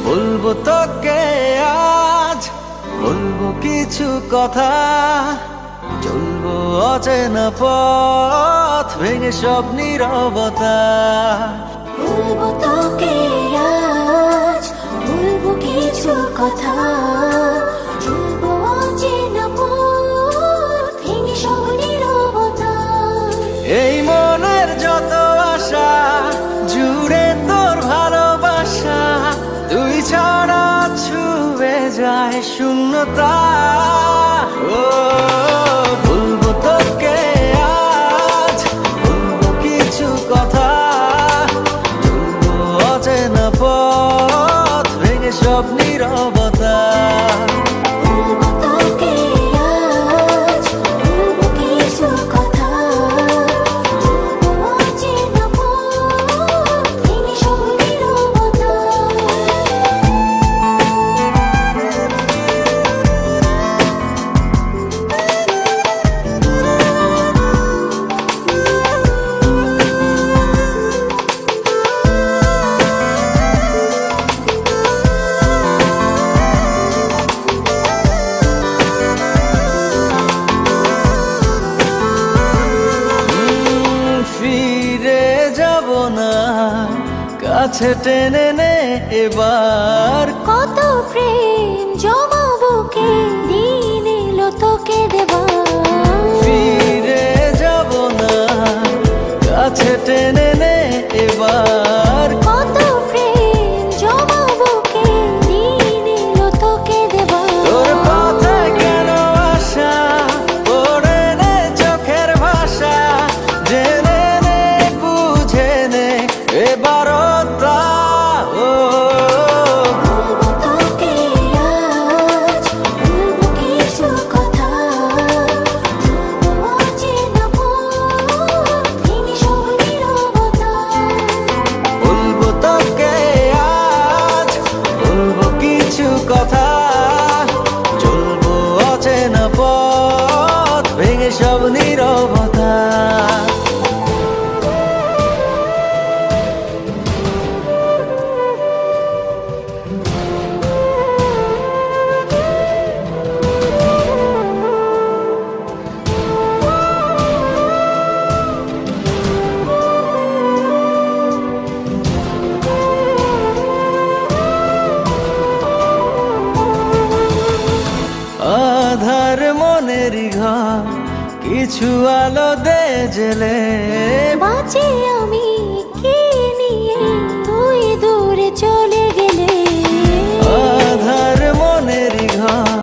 বলবো তোকে আজ, বলবো কিছু কথা, চলবো অচেনা পথ ভেঙে সব নীরবতা। বলবো তোকে আজ, বলবো কিছু কথা, চলবো অচেনা পথ ভেঙে সব নীরবতা। এই মনের যত আশা জুড়ে তোর ভালোবাসা, তুই ছাড়া ছুঁয়ে যায় শূন্যতা। ও বলবো তোকে আজ, বলবো কিছু কথা, চলবো অচেনা পথ ভেঙে সব নীরবতা। বলবো তোকে আজ, বলবো কিছু কথা, চলবো অচেনা পথ ভেঙে সব নীরবতা। ফিরে যাব না, কাছে টেনে নে এবার। কত প্রেম জমা বুকে, দিন এলো তোকে দেবার। ফিরে যাব না, কাছে টেনে নে এবার। কত প্রেম জমা বুকে, দিন এলো তোকে দেবার। তোর পথে কেন আশা, পড়ে নে চোখের ভাষা, জেনে নে বুঝে নে এবারটা। ও বলবো তোকে আজ, বলবো কিছু কথা, চলবো অচেনা পথ ভেঙে সব নীরবতা। বলবো তোকে আজ, বলবো কিছু কথা, চলবো অচেনা পথ ভেঙে সব নীরবতা। আধার মনেরই ঘর, কিছু আলো দে জেলে। বাঁচি আমি